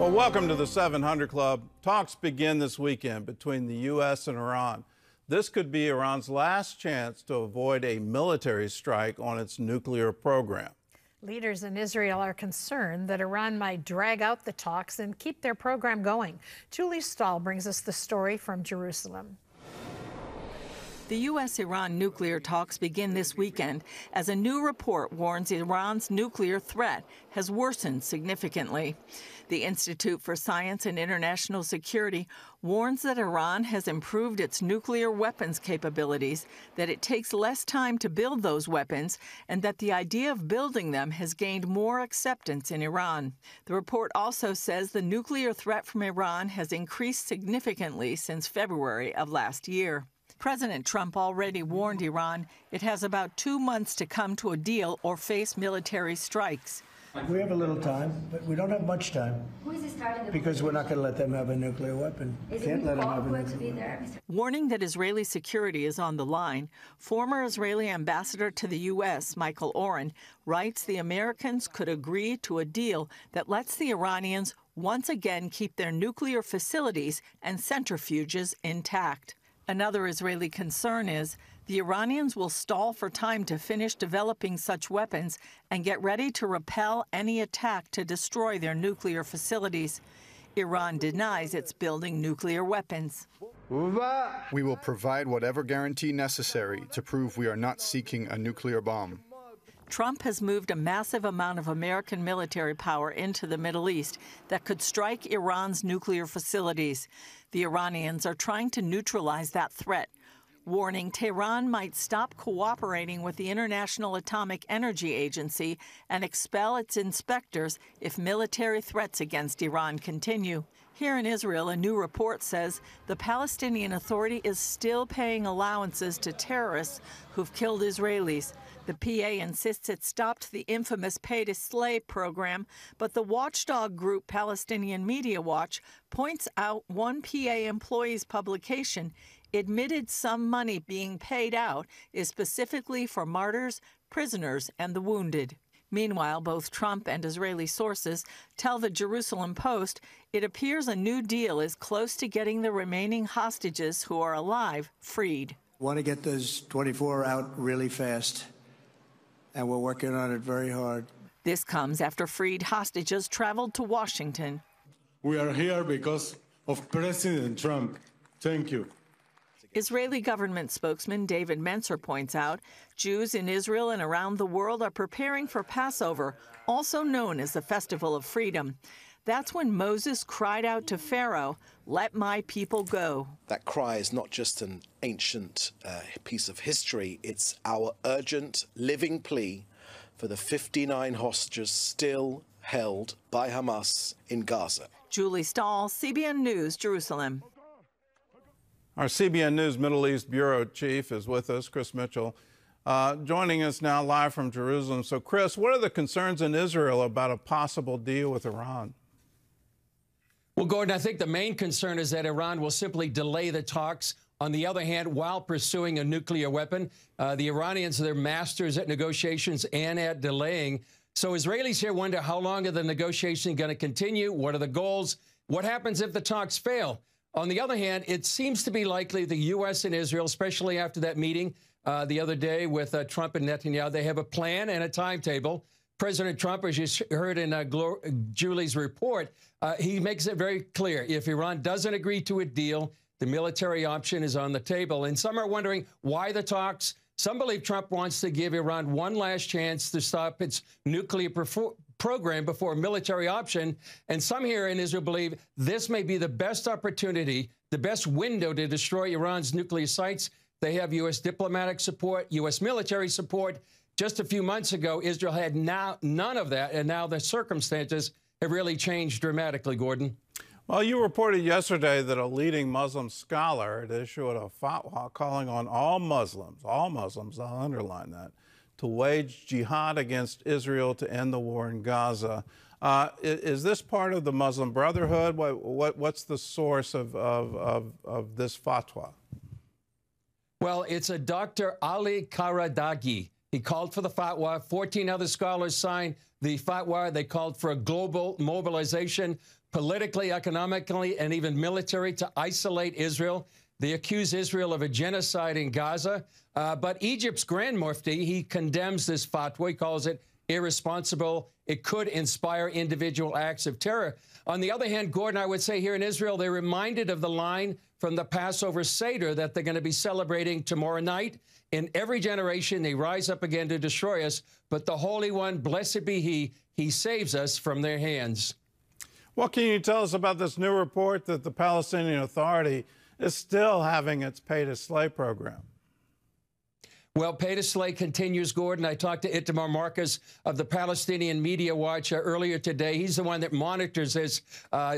Well, welcome to the 700 Club. Talks begin this weekend between the U.S. and Iran. This could be Iran's last chance to avoid a military strike on its nuclear program. Leaders in Israel are concerned that Iran might drag out the talks and keep their program going. Julie Stahl brings us the story from Jerusalem. The U.S.-Iran nuclear talks begin this weekend as a new report warns Iran's nuclear threat has worsened significantly. The Institute for Science and International Security warns that Iran has improved its nuclear weapons capabilities, that it takes less time to build those weapons, and that the idea of building them has gained more acceptance in Iran. The report also says the nuclear threat from Iran has increased significantly since February of last year. President Trump already warned Iran it has about 2 months to come to a deal or face military strikes. We have a little time, but we don't have much time because we're not going to let them have a nuclear weapon. Can't let them have a nuclear weapon. Warning that Israeli security is on the line, former Israeli ambassador to the U.S., Michael Oren, writes the Americans could agree to a deal that lets the Iranians once again keep their nuclear facilities and centrifuges intact. Another Israeli concern is the Iranians will stall for time to finish developing such weapons and get ready to repel any attack to destroy their nuclear facilities. Iran denies it's building nuclear weapons. We will provide whatever guarantee necessary to prove we are not seeking a nuclear bomb. Trump has moved a massive amount of American military power into the Middle East that could strike Iran's nuclear facilities. The Iranians are trying to neutralize that threat, warning Tehran might stop cooperating with the International Atomic Energy Agency and expel its inspectors if military threats against Iran continue. Here in Israel, a new report says the Palestinian Authority is still paying allowances to terrorists who've killed Israelis. The PA insists it stopped the infamous pay-to-slay program, but the watchdog group Palestinian Media Watch points out one PA employee's publication admitted some money being paid out is specifically for martyrs, prisoners, and the wounded. Meanwhile, both Trump and Israeli sources tell the Jerusalem Post it appears a new deal is close to getting the remaining hostages who are alive freed. We want to get those 24 out really fast, and we're working on it very hard. This comes after freed hostages traveled to Washington. We are here because of President Trump. Thank you. Israeli government spokesman David Mencer points out Jews in Israel and around the world are preparing for Passover, also known as the Festival of Freedom. That's when Moses cried out to Pharaoh, "Let my people go." That cry is not just an ancient piece of history, it's our urgent living plea for the 59 hostages still held by Hamas in Gaza. Julie Stahl, CBN News, Jerusalem. Our CBN News Middle East Bureau Chief is with us, Chris Mitchell, joining us now live from Jerusalem. So, Chris, what are the concerns in Israel about a possible deal with Iran? Well, Gordon, I think the main concern is that Iran will simply delay the talks. On the other hand, while pursuing a nuclear weapon, the Iranians are their masters at negotiations and at delaying. So Israelis here wonder how long are the negotiations going to continue? What are the goals? What happens if the talks fail? On the other hand, it seems to be likely the U.S. and Israel, especially after that meeting the other day with Trump and Netanyahu, they have a plan and a timetable. President Trump, as you heard in Julie's report, he makes it very clear. If Iran doesn't agree to a deal, the military option is on the table. And some are wondering why the talks. Some believe Trump wants to give Iran one last chance to stop its nuclear program before a military option. And some here in Israel believe this may be the best opportunity, the best window to destroy Iran's nuclear sites. They have U.S. diplomatic support, U.S. military support. Just a few months ago, Israel had none of that, and now the circumstances have really changed dramatically, Gordon. Well, you reported yesterday that a leading Muslim scholar had issued a fatwa calling on all Muslims, I'll underline that, to wage jihad against Israel to end the war in Gaza. Is this part of the Muslim Brotherhood? What's the source of this fatwa? Well, it's a Dr. Ali Karadagi. He called for the fatwa. 14 other scholars signed. the fatwa. They called for a global mobilization, politically, economically, and even military, to isolate Israel. They accuse Israel of a genocide in Gaza. But Egypt's Grand Mufti, he condemns this fatwa. He calls it irresponsible. It could inspire individual acts of terror. On the other hand, Gordon, I would say here in Israel, they're reminded of the line from the Passover Seder that they're going to be celebrating tomorrow night. In every generation, they rise up again to destroy us. But the Holy One, blessed be he saves us from their hands. What can you tell us about this new report that the Palestinian Authority is still having its pay-to-slay program? Well, pay-to-slay continues, Gordon. I talked to Itamar Marcus of the Palestinian Media Watch earlier today. He's the one that monitors this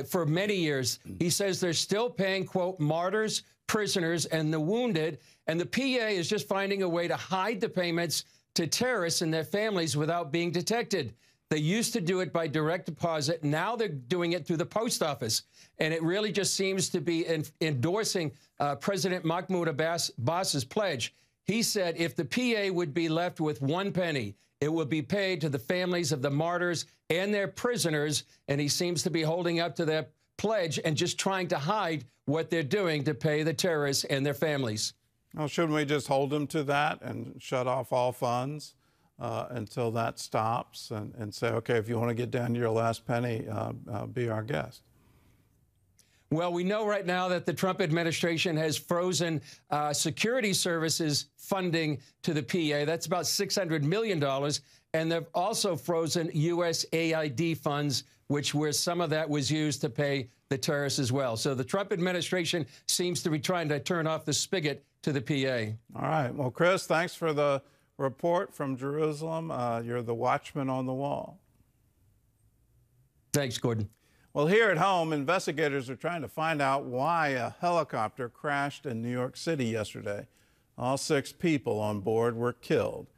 for many years. He says they're still paying, quote, martyrs, prisoners, and the wounded, and the PA is just finding a way to hide the payments to terrorists and their families without being detected. They used to do it by direct deposit. Now they're doing it through the post office. And it really just seems to be endorsing President Mahmoud Abbas's pledge. He said if the PA would be left with 1 penny, it would be paid to the families of the martyrs and their prisoners. And he seems to be holding up to that pledge and just trying to hide what they're doing to pay the terrorists and their families. Well, shouldn't we just hold them to that and shut off all funds until that stops and say, okay, if you want to get down to your last penny, be our guest? Well, we know right now that the Trump administration has frozen security services funding to the PA. That's about $600 million. And they've also frozen USAID funds, where some of that was used to pay the terrorists as well. So the Trump administration seems to be trying to turn off the spigot to the PA. All right. Well, Chris, thanks for the report from Jerusalem. You're the watchman on the wall. Thanks, Gordon. Well, here at home, investigators are trying to find out why a helicopter crashed in New York City yesterday. All 6 people on board were killed,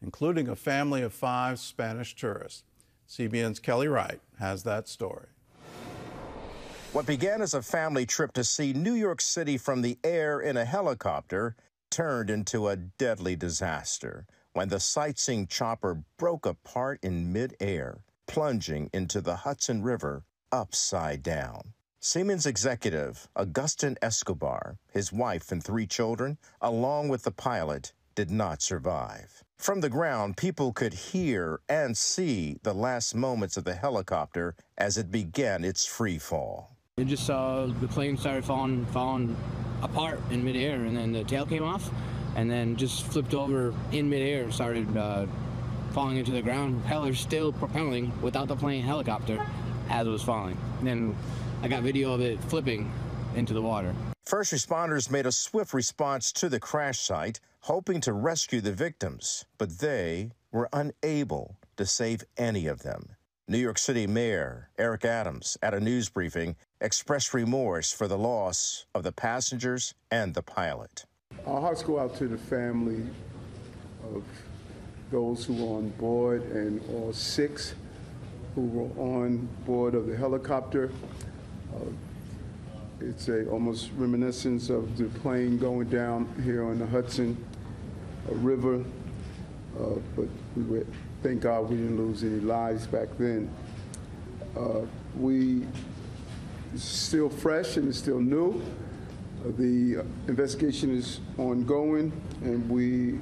including a family of 5 Spanish tourists. CBN's Kelly Wright has that story. What began as a family trip to see New York City from the air in a helicopter turned into a deadly disaster when the sightseeing chopper broke apart in midair, plunging into the Hudson River upside down. Siemens executive Agustin Escobar, his wife and 3 children, along with the pilot, did not survive. From the ground, people could hear and see the last moments of the helicopter as it began its free fall. You just saw the plane started falling apart in midair, and then the tail came off, and then just flipped over in midair, started falling into the ground. Propellers still propelling without the plane helicopter as it was falling. And then I got video of it flipping into the water. First responders made a swift response to the crash site, hoping to rescue the victims, but they were unable to save any of them. New York City Mayor Eric Adams, at a news briefing, expressed remorse for the loss of the passengers and the pilot. Our hearts go out to the family of those who were on board and all 6 who were on board of the helicopter. It's almost reminiscence of the plane going down here on the Hudson River, but thank God we didn't lose any lives back then. It's still fresh and it's still new. The investigation is ongoing, and we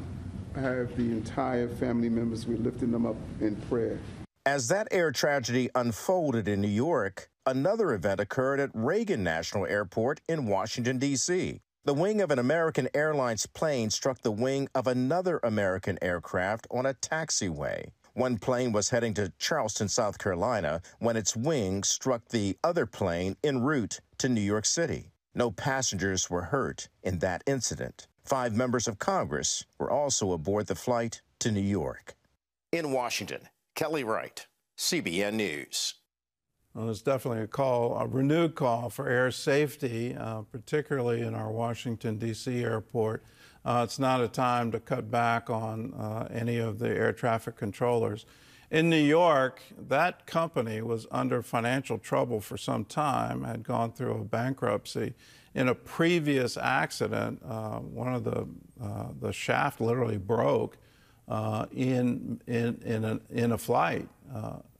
have the entire family members, we're lifting them up in prayer. As that air tragedy unfolded in New York, another event occurred at Reagan National Airport in Washington, D.C. The wing of an American Airlines plane struck the wing of another American aircraft on a taxiway. One plane was heading to Charleston, South Carolina, when its wing struck the other plane en route to New York City. No passengers were hurt in that incident. 5 members of Congress were also aboard the flight to New York. In Washington, Kelly Wright, CBN News. Well, there's definitely a renewed call for air safety, particularly in our Washington, D.C. airport. It's not a time to cut back on any of the air traffic controllers. In New York, that company was under financial trouble for some time, had gone through a bankruptcy. In a previous accident, one of the shaft literally broke in a flight.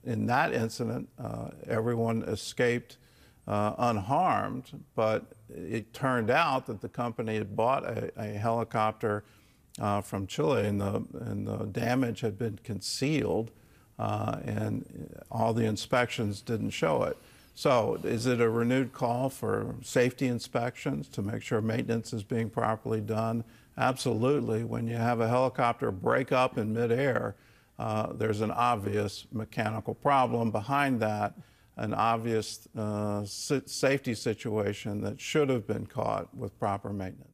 In that incident, everyone escaped unharmed, but it turned out that the company had bought a helicopter from Chile, and the damage had been concealed, and all the inspections didn't show it. So is it a renewed call for safety inspections to make sure maintenance is being properly done? Absolutely. When you have a helicopter break up in midair, there's an obvious mechanical problem behind that, an obvious safety situation that should have been caught with proper maintenance.